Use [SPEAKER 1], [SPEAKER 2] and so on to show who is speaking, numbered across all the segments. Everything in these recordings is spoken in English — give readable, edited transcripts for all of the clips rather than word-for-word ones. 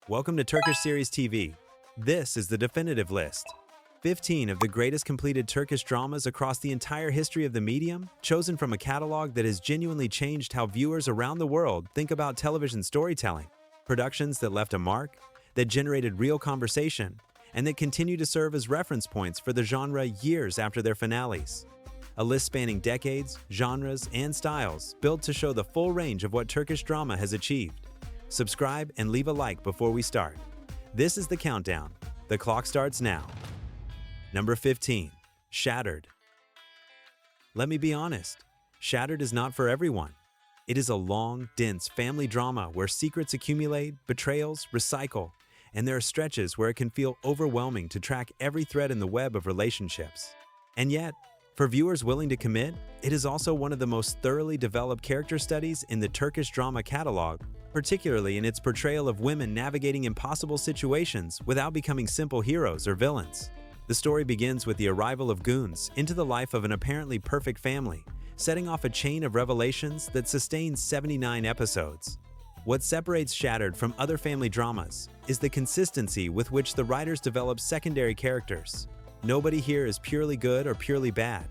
[SPEAKER 1] Welcome to Turkish Series TV. This is the definitive list. 15 of the greatest completed Turkish dramas across the entire history of the medium, chosen from a catalog that has genuinely changed how viewers around the world think about television storytelling. Productions that left a mark, that generated real conversation, and that continue to serve as reference points for the genre years after their finales. A list spanning decades, genres, and styles, built to show the full range of what Turkish drama has achieved. Subscribe and leave a like before we start. This is the countdown. The clock starts now. Number 15. Shattered. Let me be honest, Shattered is not for everyone. It is a long, dense family drama where secrets accumulate, betrayals recycle, and there are stretches where it can feel overwhelming to track every thread in the web of relationships. And yet, for viewers willing to commit, it is also one of the most thoroughly developed character studies in the Turkish drama catalog, particularly in its portrayal of women navigating impossible situations without becoming simple heroes or villains. The story begins with the arrival of goons into the life of an apparently perfect family, setting off a chain of revelations that sustains 79 episodes. What separates Shattered from other family dramas is the consistency with which the writers develop secondary characters. Nobody here is purely good or purely bad.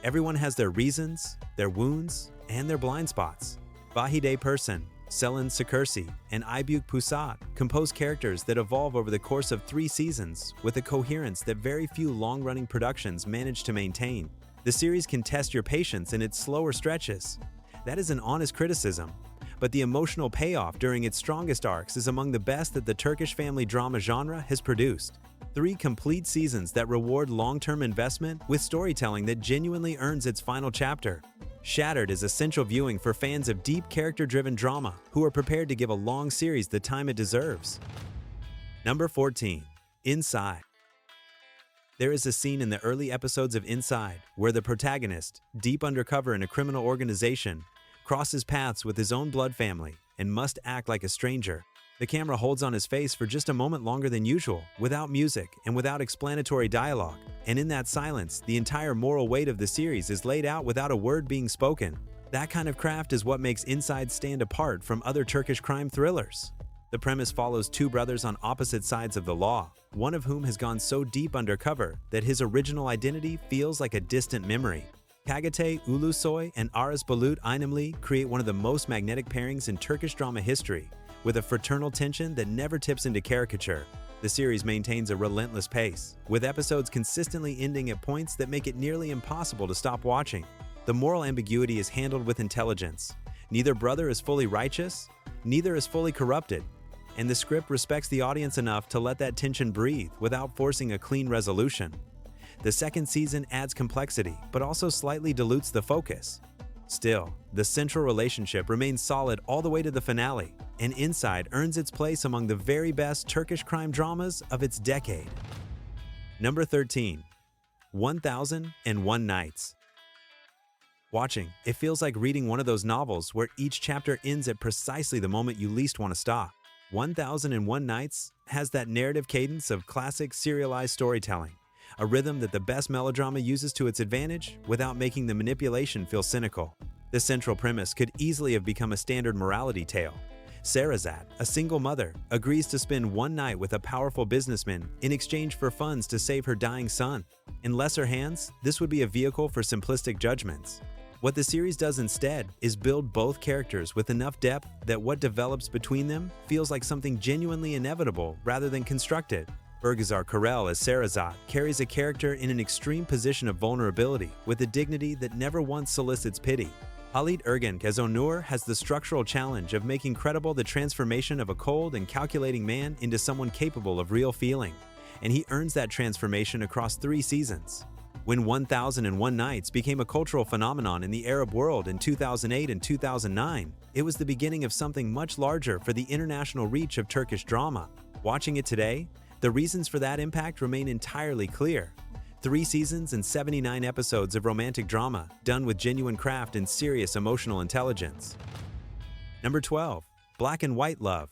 [SPEAKER 1] Everyone has their reasons, their wounds, and their blind spots. Vahide Persin, Selin Sakursi, and Aybük Pusat compose characters that evolve over the course of 3 seasons with a coherence that very few long-running productions manage to maintain. The series can test your patience in its slower stretches. That is an honest criticism, but the emotional payoff during its strongest arcs is among the best that the Turkish family drama genre has produced. 3 complete seasons that reward long-term investment with storytelling that genuinely earns its final chapter. Shattered is essential viewing for fans of deep character-driven drama who are prepared to give a long series the time it deserves. Number 14. Inside. There is a scene in the early episodes of Inside where the protagonist, deep undercover in a criminal organization, crosses paths with his own blood family and must act like a stranger. The camera holds on his face for just a moment longer than usual, without music and without explanatory dialogue, and in that silence, the entire moral weight of the series is laid out without a word being spoken. That kind of craft is what makes Inside stand apart from other Turkish crime thrillers. The premise follows 2 brothers on opposite sides of the law, one of whom has gone so deep undercover that his original identity feels like a distant memory. Kagate Ulusoy and Aras Bulut Aynamli create one of the most magnetic pairings in Turkish drama history, with a fraternal tension that never tips into caricature. The series maintains a relentless pace, with episodes consistently ending at points that make it nearly impossible to stop watching. The moral ambiguity is handled with intelligence. Neither brother is fully righteous, neither is fully corrupted, and the script respects the audience enough to let that tension breathe without forcing a clean resolution. The second season adds complexity, but also slightly dilutes the focus. Still, the central relationship remains solid all the way to the finale, and Inside earns its place among the very best Turkish crime dramas of its decade. Number 13. 1001 Nights. Watching, it feels like reading one of those novels where each chapter ends at precisely the moment you least want to stop. 1001 Nights has that narrative cadence of classic serialized storytelling, a rhythm that the best melodrama uses to its advantage without making the manipulation feel cynical. The central premise could easily have become a standard morality tale. Sarazat, a single mother, agrees to spend one night with a powerful businessman in exchange for funds to save her dying son. In lesser hands, this would be a vehicle for simplistic judgments. What the series does instead is build both characters with enough depth that what develops between them feels like something genuinely inevitable rather than constructed. Bergüzar Karel as Sarazat carries a character in an extreme position of vulnerability with a dignity that never once solicits pity. Halit Ergenç as Onur has the structural challenge of making credible the transformation of a cold and calculating man into someone capable of real feeling, and he earns that transformation across 3 seasons. When 1001 Nights became a cultural phenomenon in the Arab world in 2008 and 2009, it was the beginning of something much larger for the international reach of Turkish drama. Watching it today, the reasons for that impact remain entirely clear. 3 seasons and 79 episodes of romantic drama, done with genuine craft and serious emotional intelligence. Number 12. Black and White Love.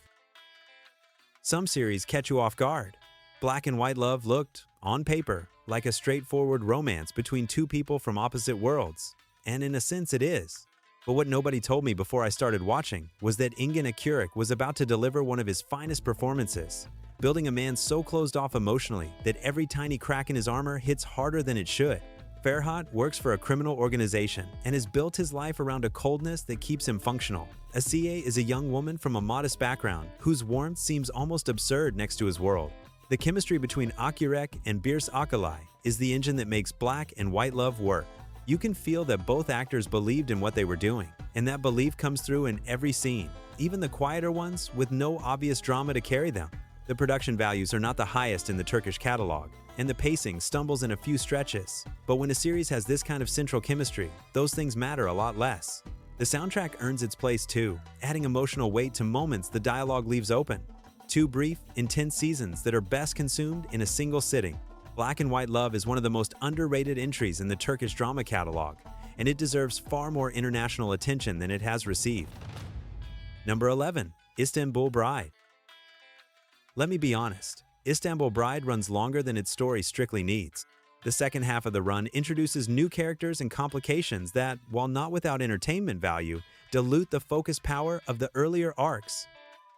[SPEAKER 1] Some series catch you off guard. Black and White Love looked, on paper, like a straightforward romance between 2 people from opposite worlds, and in a sense it is. But what nobody told me before I started watching was that Ingen Akurik was about to deliver one of his finest performances, building a man so closed off emotionally that every tiny crack in his armor hits harder than it should. Ferhat works for a criminal organization and has built his life around a coldness that keeps him functional. Asiye is a young woman from a modest background whose warmth seems almost absurd next to his world. The chemistry between Akirek and Birs Akalai is the engine that makes black and white love work. You can feel that both actors believed in what they were doing, and that belief comes through in every scene, even the quieter ones with no obvious drama to carry them. The production values are not the highest in the Turkish catalog, and the pacing stumbles in a few stretches. But when a series has this kind of central chemistry, those things matter a lot less. The soundtrack earns its place too, adding emotional weight to moments the dialogue leaves open. 2 brief, intense seasons that are best consumed in a single sitting. Black and White Love is one of the most underrated entries in the Turkish drama catalog, and it deserves far more international attention than it has received. Number 11. Istanbul Bride. Let me be honest, Istanbul Bride runs longer than its story strictly needs. The second half of the run introduces new characters and complications that, while not without entertainment value, dilute the focus power of the earlier arcs.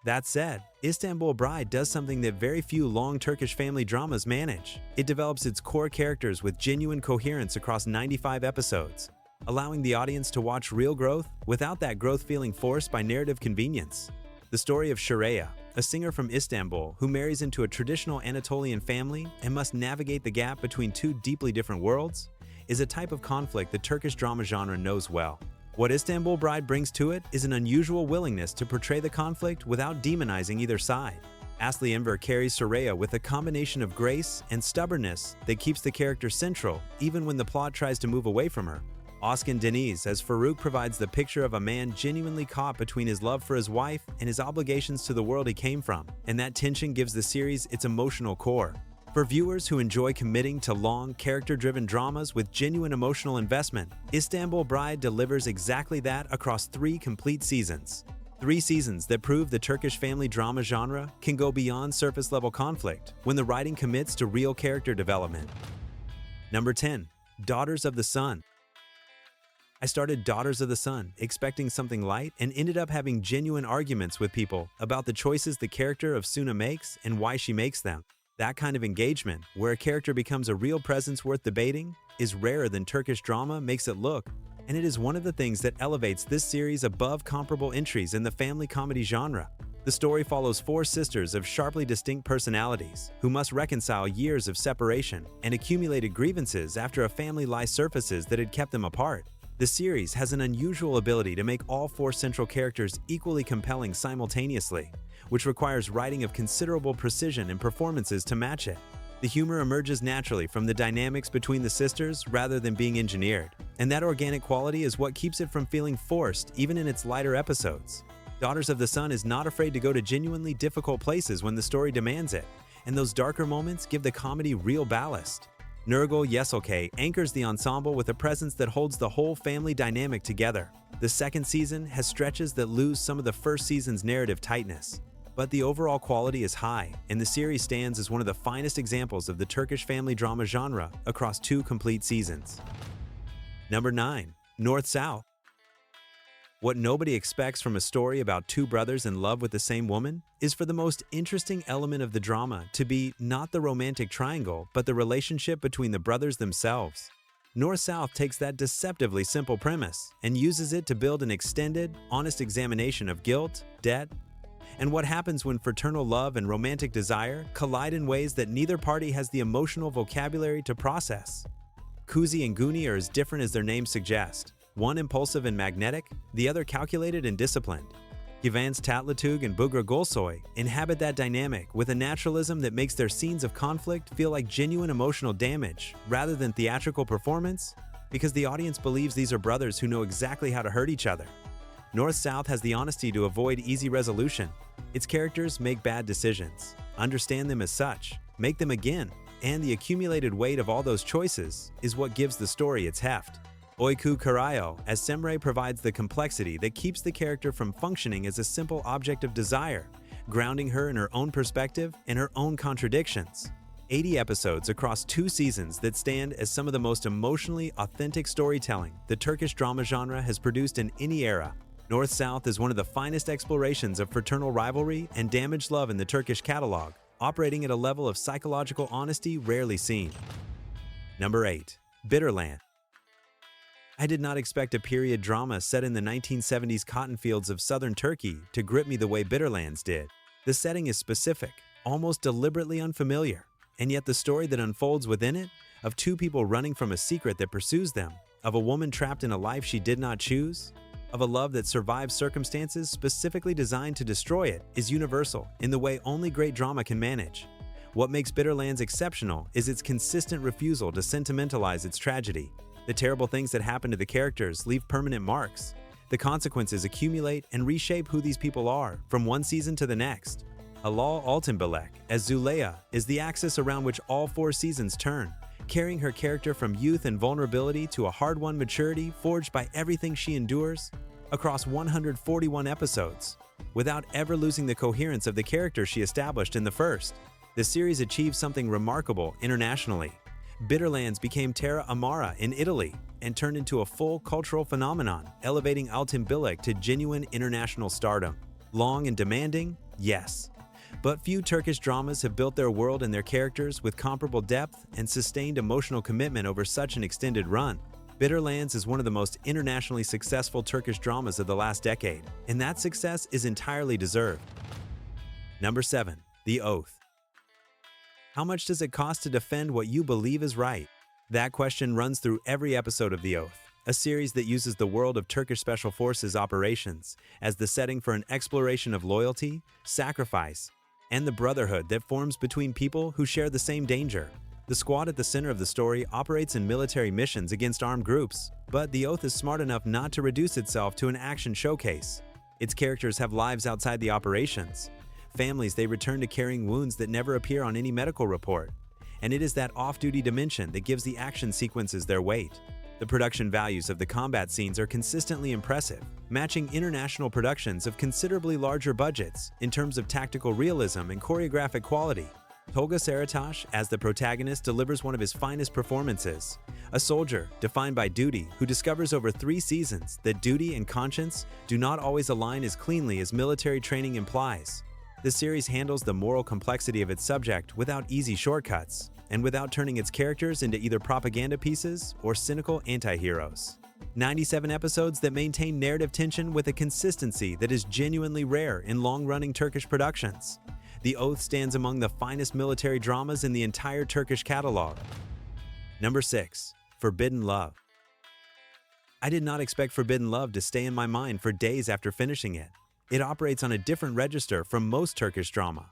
[SPEAKER 1] That said, Istanbul Bride does something that very few long Turkish family dramas manage. It develops its core characters with genuine coherence across 95 episodes, allowing the audience to watch real growth without that growth feeling forced by narrative convenience. The story of Shareya, a singer from Istanbul who marries into a traditional Anatolian family and must navigate the gap between 2 deeply different worlds, is a type of conflict the Turkish drama genre knows well. What Istanbul Bride brings to it is an unusual willingness to portray the conflict without demonizing either side. Asli Enver carries Shareya with a combination of grace and stubbornness that keeps the character central even when the plot tries to move away from her. Oskan Deniz as Farouk provides the picture of a man genuinely caught between his love for his wife and his obligations to the world he came from, and that tension gives the series its emotional core. For viewers who enjoy committing to long, character-driven dramas with genuine emotional investment, Istanbul Bride delivers exactly that across 3 complete seasons. 3 seasons that prove the Turkish family drama genre can go beyond surface-level conflict when the writing commits to real character development. Number 10. Daughters of the Sun. I started Daughters of the Sun expecting something light and ended up having genuine arguments with people about the choices the character of Suna makes and why she makes them. That kind of engagement, where a character becomes a real presence worth debating, is rarer than Turkish drama makes it look, and it is one of the things that elevates this series above comparable entries in the family comedy genre. The story follows 4 sisters of sharply distinct personalities who must reconcile years of separation and accumulated grievances after a family lie surfaces that had kept them apart. The series has an unusual ability to make all 4 central characters equally compelling simultaneously, which requires writing of considerable precision and performances to match it. The humor emerges naturally from the dynamics between the sisters rather than being engineered, and that organic quality is what keeps it from feeling forced even in its lighter episodes. Daughters of the Sun is not afraid to go to genuinely difficult places when the story demands it, and those darker moments give the comedy real ballast. Nurgul Yesilkay anchors the ensemble with a presence that holds the whole family dynamic together. The second season has stretches that lose some of the first season's narrative tightness, but the overall quality is high, and the series stands as one of the finest examples of the Turkish family drama genre across 2 complete seasons. Number 9. North-South. What nobody expects from a story about 2 brothers in love with the same woman is for the most interesting element of the drama to be not the romantic triangle, but the relationship between the brothers themselves. North-South takes that deceptively simple premise and uses it to build an extended, honest examination of guilt, debt, and what happens when fraternal love and romantic desire collide in ways that neither party has the emotional vocabulary to process. Kuzi and Guni are as different as their names suggest. One impulsive and magnetic, the other calculated and disciplined. Yvance Tatlıtuğ and Bugra Gülsoy inhabit that dynamic with a naturalism that makes their scenes of conflict feel like genuine emotional damage rather than theatrical performance, because the audience believes these are brothers who know exactly how to hurt each other. North-South has the honesty to avoid easy resolution. Its characters make bad decisions, understand them as such, make them again, and the accumulated weight of all those choices is what gives the story its heft. Uyku Karayo as Semre provides the complexity that keeps the character from functioning as a simple object of desire, grounding her in her own perspective and her own contradictions. 80 episodes across 2 seasons that stand as some of the most emotionally authentic storytelling the Turkish drama genre has produced in any era. North-South is one of the finest explorations of fraternal rivalry and damaged love in the Turkish catalog, operating at a level of psychological honesty rarely seen. Number 8. Bitterland. I did not expect a period drama set in the 1970s cotton fields of southern Turkey to grip me the way Bitterlands did. The setting is specific, almost deliberately unfamiliar, and yet the story that unfolds within it, of 2 people running from a secret that pursues them, of a woman trapped in a life she did not choose, of a love that survives circumstances specifically designed to destroy it, is universal in the way only great drama can manage. What makes Bitterlands exceptional is its consistent refusal to sentimentalize its tragedy. The terrible things that happen to the characters leave permanent marks. The consequences accumulate and reshape who these people are from one season to the next. Halal Altinbilek, as Zuleyha, is the axis around which all 4 seasons turn, carrying her character from youth and vulnerability to a hard-won maturity forged by everything she endures across 141 episodes, without ever losing the coherence of the character she established in the first. The series achieved something remarkable internationally. Bitterlands became Terra Amara in Italy and turned into a full cultural phenomenon, elevating Altinbilek to genuine international stardom. Long and demanding? Yes. But few Turkish dramas have built their world and their characters with comparable depth and sustained emotional commitment over such an extended run. Bitterlands is one of the most internationally successful Turkish dramas of the last decade, and that success is entirely deserved. Number 7. The Oath. How much does it cost to defend what you believe is right? That question runs through every episode of The Oath, a series that uses the world of Turkish Special Forces operations as the setting for an exploration of loyalty, sacrifice, and the brotherhood that forms between people who share the same danger. The squad at the center of the story operates in military missions against armed groups, but The Oath is smart enough not to reduce itself to an action showcase. Its characters have lives outside the operations, families they return to carrying wounds that never appear on any medical report, and it is that off-duty dimension that gives the action sequences their weight. The production values of the combat scenes are consistently impressive, matching international productions of considerably larger budgets in terms of tactical realism and choreographic quality. Tolga Sarıtaş, as the protagonist, delivers one of his finest performances. A soldier, defined by duty, who discovers over 3 seasons that duty and conscience do not always align as cleanly as military training implies. The series handles the moral complexity of its subject without easy shortcuts, and without turning its characters into either propaganda pieces or cynical anti-heroes. 97 episodes that maintain narrative tension with a consistency that is genuinely rare in long-running Turkish productions. The Oath stands among the finest military dramas in the entire Turkish catalog. Number 6. Forbidden Love. I did not expect Forbidden Love to stay in my mind for days after finishing it. It operates on a different register from most Turkish drama.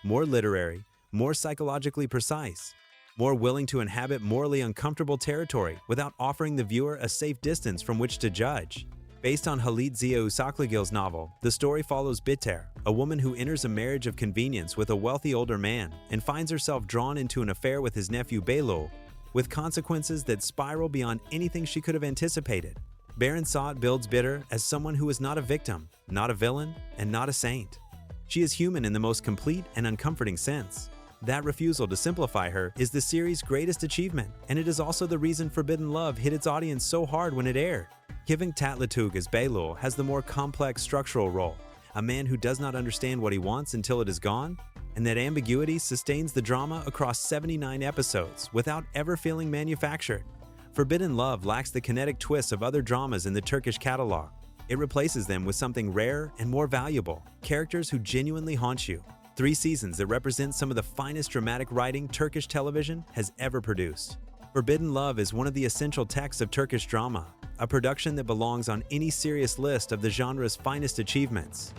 [SPEAKER 1] More literary, more psychologically precise, more willing to inhabit morally uncomfortable territory without offering the viewer a safe distance from which to judge. Based on Halit Ziya Usaklagil's novel, the story follows Biter, a woman who enters a marriage of convenience with a wealthy older man and finds herself drawn into an affair with his nephew Behlul, with consequences that spiral beyond anything she could have anticipated. Baron Saat builds Biter as someone who is not a victim, not a villain, and not a saint. She is human in the most complete and uncomforting sense. That refusal to simplify her is the series' greatest achievement, and it is also the reason Forbidden Love hit its audience so hard when it aired. Kiving Tatlıtuğ as Behlul has the more complex structural role, a man who does not understand what he wants until it is gone, and that ambiguity sustains the drama across 79 episodes without ever feeling manufactured. Forbidden Love lacks the kinetic twists of other dramas in the Turkish catalog. It replaces them with something rare and more valuable, characters who genuinely haunt you. 3 seasons that represent some of the finest dramatic writing Turkish television has ever produced. Forbidden Love is one of the essential texts of Turkish drama, a production that belongs on any serious list of the genre's finest achievements.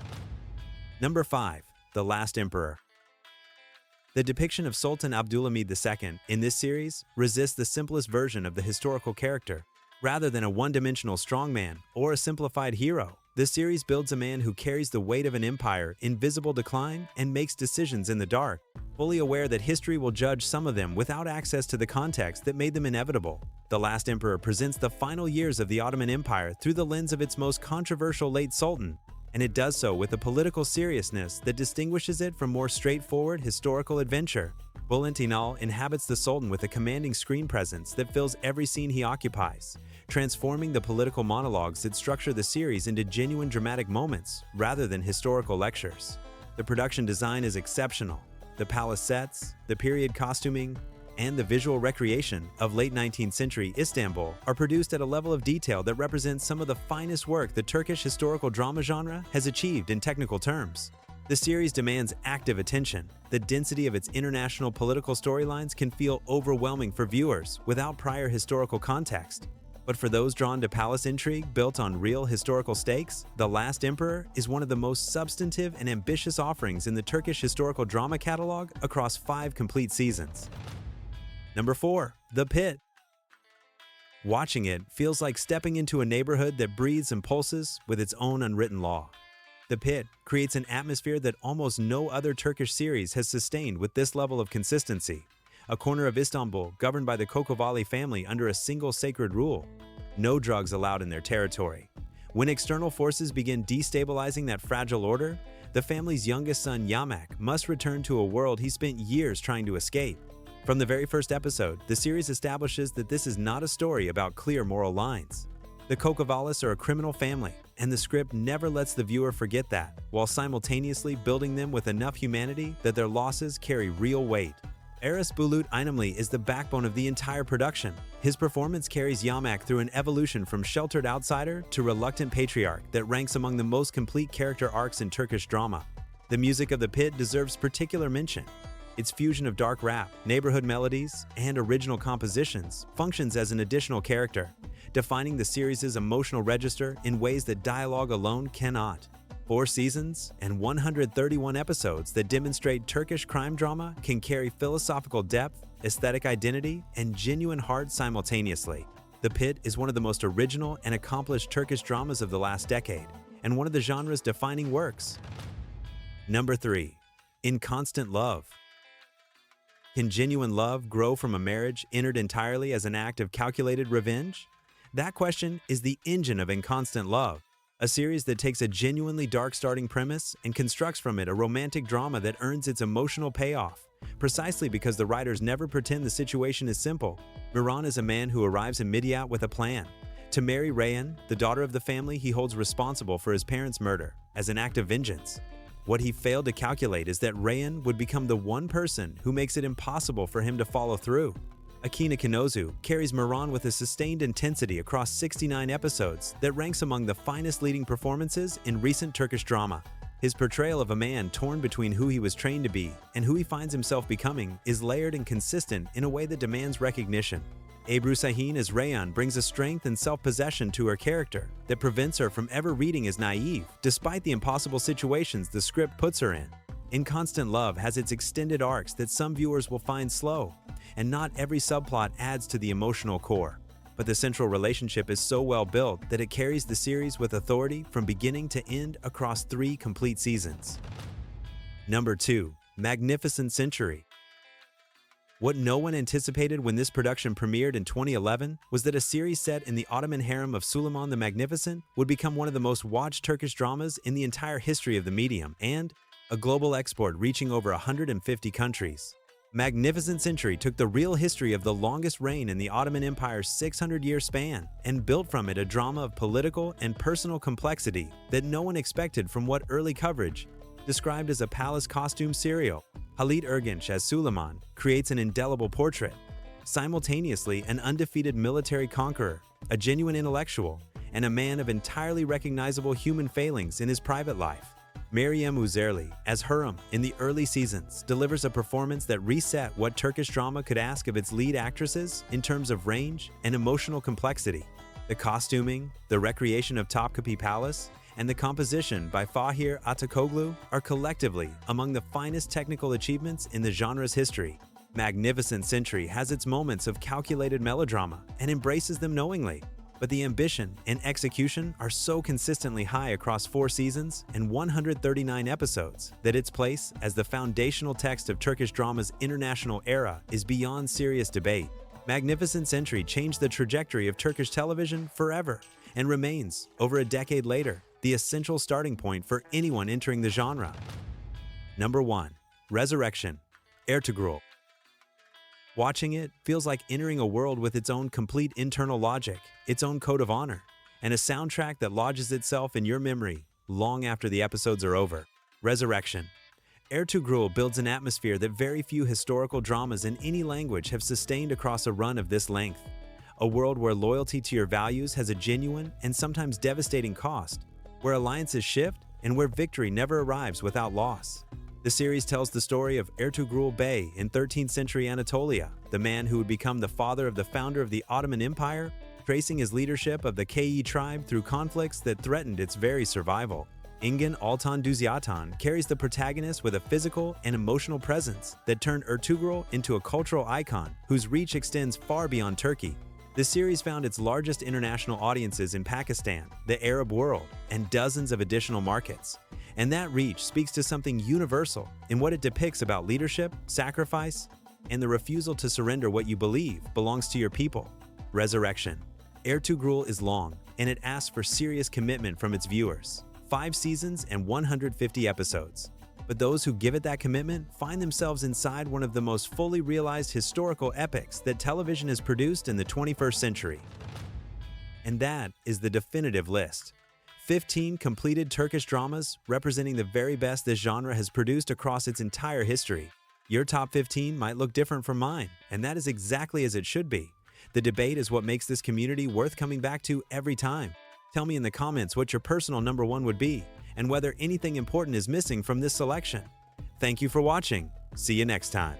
[SPEAKER 1] Number 5. The Last Emperor. The depiction of Sultan Abdülhamid II in this series resists the simplest version of the historical character. Rather than a one-dimensional strongman or a simplified hero, this series builds a man who carries the weight of an empire in visible decline and makes decisions in the dark, fully aware that history will judge some of them without access to the context that made them inevitable. The Last Emperor presents the final years of the Ottoman Empire through the lens of its most controversial late sultan, and it does so with a political seriousness that distinguishes it from more straightforward historical adventure. Bulentinal inhabits the Sultan with a commanding screen presence that fills every scene he occupies, transforming the political monologues that structure the series into genuine dramatic moments rather than historical lectures. The production design is exceptional. The palace sets, the period costuming, and the visual recreation of late 19th century Istanbul are produced at a level of detail that represents some of the finest work the Turkish historical drama genre has achieved in technical terms. The series demands active attention. The density of its international political storylines can feel overwhelming for viewers without prior historical context. But for those drawn to palace intrigue built on real historical stakes, The Last Emperor is one of the most substantive and ambitious offerings in the Turkish historical drama catalog across 5 complete seasons. Number 4. The Pit. Watching it feels like stepping into a neighborhood that breathes and pulses with its own unwritten law. The Pit creates an atmosphere that almost no other Turkish series has sustained with this level of consistency. A corner of Istanbul governed by the Kokovali family under a single sacred rule: no drugs allowed in their territory. When external forces begin destabilizing that fragile order, the family's youngest son Yamak must return to a world he spent years trying to escape. From the very first episode, the series establishes that this is not a story about clear moral lines. The Kokovalis are a criminal family, and the script never lets the viewer forget that, while simultaneously building them with enough humanity that their losses carry real weight. Aras Bulut Inamli is the backbone of the entire production. His performance carries Yamak through an evolution from sheltered outsider to reluctant patriarch that ranks among the most complete character arcs in Turkish drama. The music of The Pit deserves particular mention. Its fusion of dark rap, neighborhood melodies, and original compositions functions as an additional character, defining the series' emotional register in ways that dialogue alone cannot. 4 seasons and 131 episodes that demonstrate Turkish crime drama can carry philosophical depth, aesthetic identity, and genuine heart simultaneously. The Pit is one of the most original and accomplished Turkish dramas of the last decade, and one of the genre's defining works. Number 3. In Constant Love. Can genuine love grow from a marriage entered entirely as an act of calculated revenge? That question is the engine of In Constant Love, a series that takes a genuinely dark starting premise and constructs from it a romantic drama that earns its emotional payoff, precisely because the writers never pretend the situation is simple. Miran is a man who arrives in Midyat with a plan: to marry Rayhan, the daughter of the family he holds responsible for his parents' murder, as an act of vengeance. What he failed to calculate is that Rayhan would become the one person who makes it impossible for him to follow through. Akina Kinozu carries Miran with a sustained intensity across 69 episodes that ranks among the finest leading performances in recent Turkish drama. His portrayal of a man torn between who he was trained to be and who he finds himself becoming is layered and consistent in a way that demands recognition. Ebru Sahin as Rayhan brings a strength and self-possession to her character that prevents her from ever reading as naive, despite the impossible situations the script puts her in. In Constant Love has its extended arcs that some viewers will find slow, and not every subplot adds to the emotional core. But the central relationship is so well built that it carries the series with authority from beginning to end across 3 complete seasons. Number 2. Magnificent Century. What no one anticipated when this production premiered in 2011 was that a series set in the Ottoman harem of Suleiman the Magnificent would become one of the most watched Turkish dramas in the entire history of the medium and a global export reaching over 150 countries. Magnificent Century took the real history of the longest reign in the Ottoman Empire's 600-year span and built from it a drama of political and personal complexity that no one expected from what early coverage described as a palace costume serial. Halit Ergenç as Suleiman creates an indelible portrait, simultaneously an undefeated military conqueror, a genuine intellectual, and a man of entirely recognizable human failings in his private life. Meryem Uzerli as Hürrem in the early seasons delivers a performance that reset what Turkish drama could ask of its lead actresses in terms of range and emotional complexity. The costuming, the recreation of Topkapi Palace, and the composition by Fahir Atakoglu are collectively among the finest technical achievements in the genre's history. Magnificent Century has its moments of calculated melodrama and embraces them knowingly, but the ambition and execution are so consistently high across 4 seasons and 139 episodes that its place as the foundational text of Turkish drama's international era is beyond serious debate. Magnificent Century changed the trajectory of Turkish television forever and remains, over a decade later, the essential starting point for anyone entering the genre. Number 1. Resurrection. Ertugrul. Watching it feels like entering a world with its own complete internal logic, its own code of honor, and a soundtrack that lodges itself in your memory long after the episodes are over. Resurrection. Ertugrul builds an atmosphere that very few historical dramas in any language have sustained across a run of this length. A world where loyalty to your values has a genuine and sometimes devastating cost, where alliances shift and where victory never arrives without loss. The series tells the story of Ertugrul Bey in 13th century Anatolia, the man who would become the father of the founder of the Ottoman Empire, tracing his leadership of the Ki tribe through conflicts that threatened its very survival. Engin Altan Düzyatan carries the protagonist with a physical and emotional presence that turned Ertugrul into a cultural icon whose reach extends far beyond Turkey. The series found its largest international audiences in Pakistan, the Arab world, and dozens of additional markets. And that reach speaks to something universal in what it depicts about leadership, sacrifice, and the refusal to surrender what you believe belongs to your people. Resurrection. Ertugrul is long, and it asks for serious commitment from its viewers. 5 seasons and 150 episodes. But those who give it that commitment find themselves inside one of the most fully realized historical epics that television has produced in the 21st century. And that is the definitive list. 15 completed Turkish dramas representing the very best this genre has produced across its entire history. Your top 15 might look different from mine, and that is exactly as it should be. The debate is what makes this community worth coming back to every time. Tell me in the comments what your personal number 1 would be, and whether anything important is missing from this selection. Thank you for watching. See you next time.